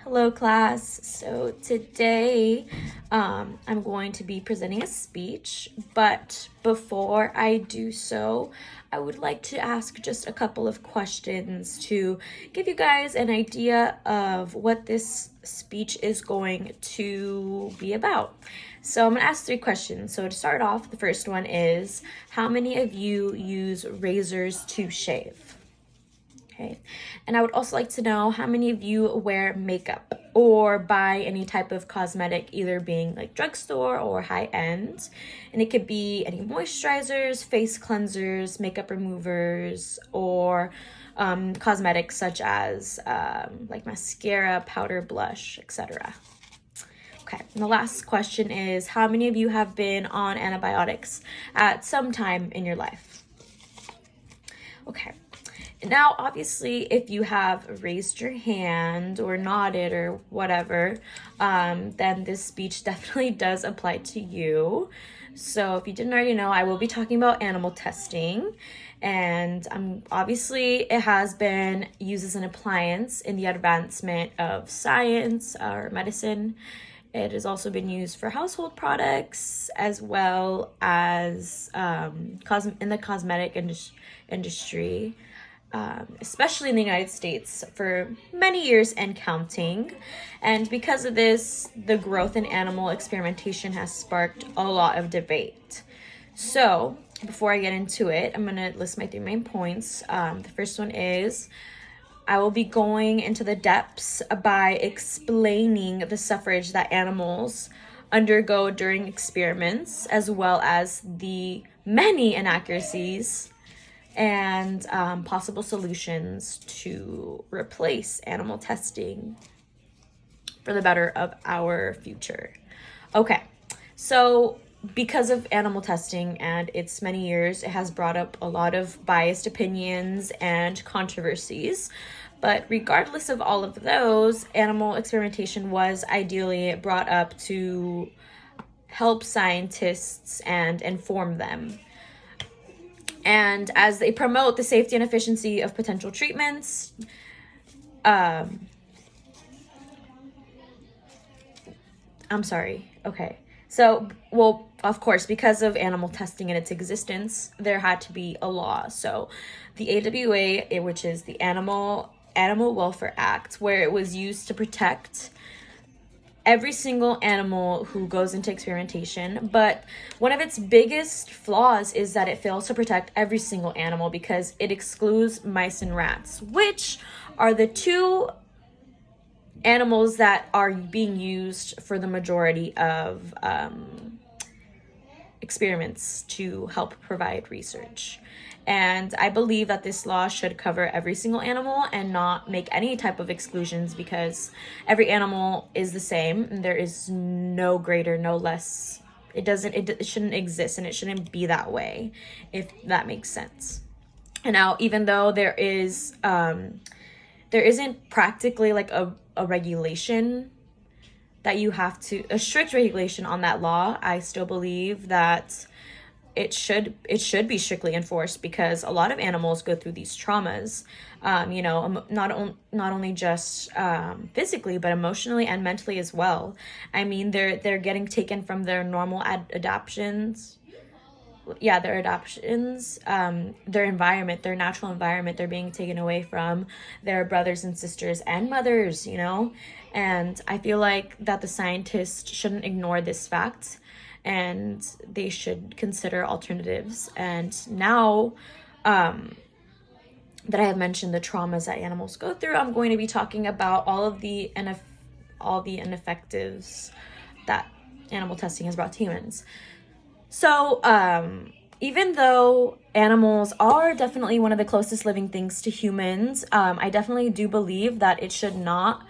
Hello class. So today I'm going to be presenting a speech, but before I do so, I would like to ask just a couple of questions to give you guys an idea of what this speech is going to be about. So I'm going to ask 3 questions. So to start off, the first one is, how many of you use razors to shave? Okay. And I would also like to know how many of you wear makeup or buy any type of cosmetic, either being like drugstore or high end. And it could be any moisturizers, face cleansers, makeup removers, or cosmetics such as like mascara, powder, blush, etc. Okay, and the last question is, how many of you have been on antibiotics at some time in your life? Okay. Now, obviously, if you have raised your hand or nodded or whatever, then this speech definitely does apply to you. So if you didn't already know, I will be talking about animal testing. And obviously, it has been used as an appliance in the advancement of science or medicine. It has also been used for household products as well as in the cosmetic industry. Especially in the United States, for many years and counting. And because of this, the growth in animal experimentation has sparked a lot of debate. So, before I get into it, I'm going to list my 3 main points. The first one is, I will be going into the depths by explaining the suffrage that animals undergo during experiments, as well as the many inaccuracies and possible solutions to replace animal testing for the better of our future. Okay, so because of animal testing and its many years, it has brought up a lot of biased opinions and controversies. But regardless of all of those, animal experimentation was ideally brought up to help scientists and inform them. And as they promote the safety and efficiency of potential treatments, So, well, of course, because of animal testing and its existence, there had to be a law. So the AWA, which is the Animal Welfare Act, where it was used to protect every single animal who goes into experimentation. But one of its biggest flaws is that it fails to protect every single animal because it excludes mice and rats, which are the 2 animals that are being used for the majority of experiments to help provide research. And I believe that this law should cover every single animal and not make any type of exclusions, because every animal is the same and there is no greater, no less. It shouldn't exist, and it shouldn't be that way, if that makes sense. And now, even though there isn't practically like a regulation that you have to, a strict regulation on that law, I still believe that it should be strictly enforced, because a lot of animals go through these traumas, not only just physically, but emotionally and mentally as well. I mean, they're getting taken from their normal adoptions. Yeah, their adoptions, their environment, their natural environment, they're being taken away from their brothers and sisters and mothers, and I feel like that the scientists shouldn't ignore this fact, and they should consider alternatives. And now that I have mentioned the traumas that animals go through, I'm going to be talking about all the ineffectives that animal testing has brought to humans. So, even though animals are definitely one of the closest living things to humans, I definitely do believe that it is not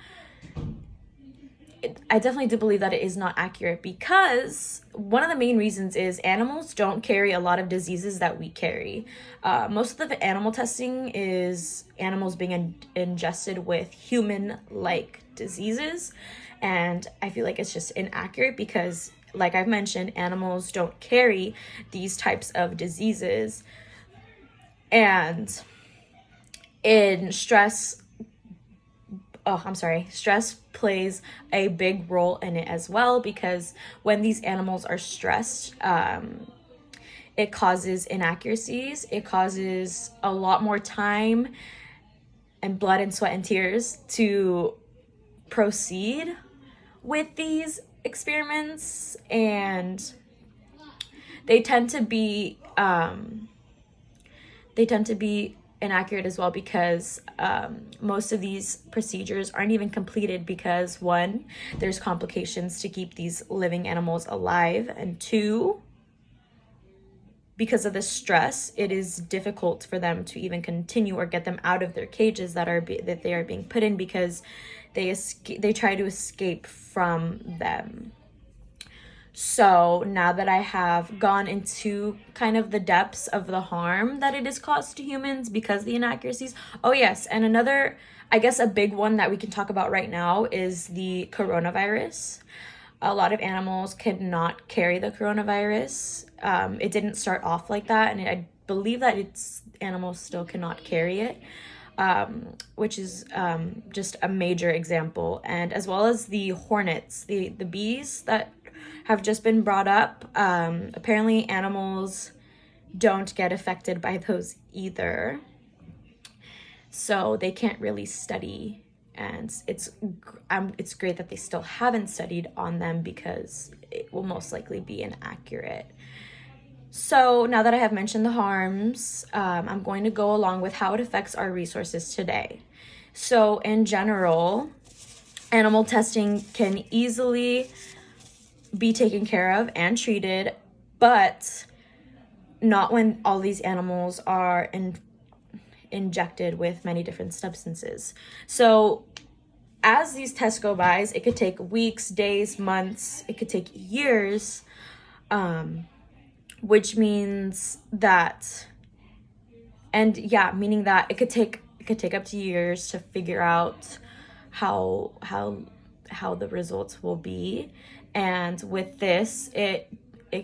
accurate, because one of the main reasons is animals don't carry a lot of diseases that we carry. Most of the animal testing is animals being ingested with human-like diseases, and I feel like it's just inaccurate because, like I've mentioned, animals don't carry these types of diseases. And in stress stress plays a big role in it as well, because when these animals are stressed, it causes inaccuracies. It causes a lot more time and blood and sweat and tears to proceed with these experiments, and they tend to be inaccurate as well, because most of these procedures aren't even completed because, one, there's complications to keep these living animals alive, and two, because of the stress, it is difficult for them to even continue or get them out of their cages that they are being put in, because they try to escape from them. So now that I have gone into kind of the depths of the harm that it has caused to humans because of the inaccuracies. Oh yes, and another, I guess a big one that we can talk about right now is the coronavirus. A lot of animals cannot carry the coronavirus. It didn't start off like that, and I believe that animals still cannot carry it, which is just a major example. And as well as the hornets, the bees that have just been brought up. Apparently animals don't get affected by those either. So they can't really study, and it's great that they still haven't studied on them, because it will most likely be inaccurate. So now that I have mentioned the harms, I'm going to go along with how it affects our resources today. So in general, animal testing can easily be taken care of and treated, but not when all these animals are injected with many different substances. So as these tests go by, it could take weeks, days, months, it could take years, which means that, meaning that it could take up to years to figure out how the results will be. And with this, it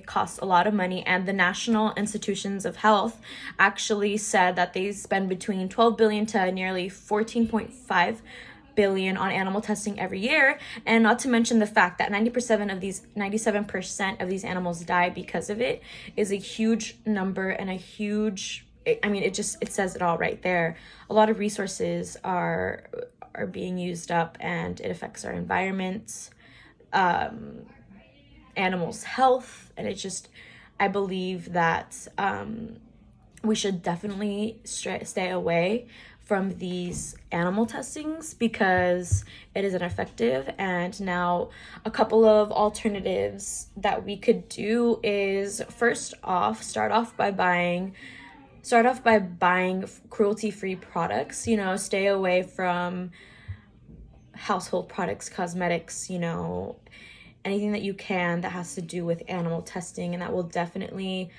costs a lot of money, and the National Institutions of Health actually said that they spend between 12 billion to nearly 14.5 billion on animal testing every year. And not to mention the fact that 97% of these animals die because of it is a huge number, and it says it all right there. A lot of resources are being used up, and it affects our environment, animals' health, and I believe that we should definitely stay away from these animal testings, because it is ineffective. And now a couple of alternatives that we could do is, first off, start off by buying cruelty-free products. Stay away from household products, cosmetics, anything that you can that has to do with animal testing, and that will definitely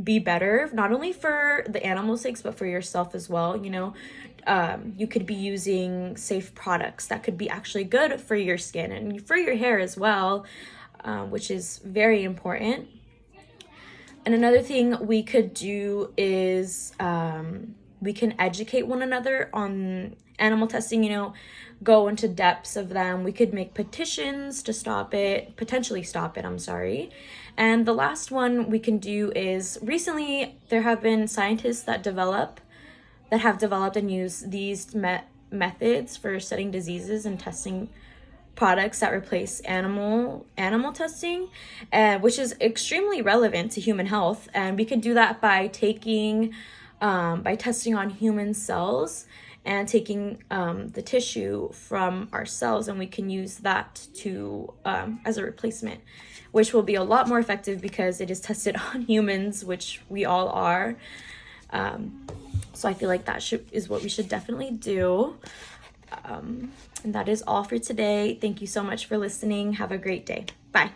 be better, not only for the animals' sakes, but for yourself as well. You could be using safe products that could be actually good for your skin and for your hair as well, which is very important. And another thing we could do is we can educate one another on animal testing, go into depths of them. We could make petitions to potentially stop it, And the last one we can do is, recently there have been scientists that have developed and used these methods for studying diseases and testing products that replace animal testing, which is extremely relevant to human health. And we can do that by testing on human cells and taking the tissue from our cells, and we can use that to as a replacement, which will be a lot more effective because it is tested on humans, which we all are. So I feel like that is what we should definitely do. And that is all for today. Thank you so much for listening. Have a great day. Bye.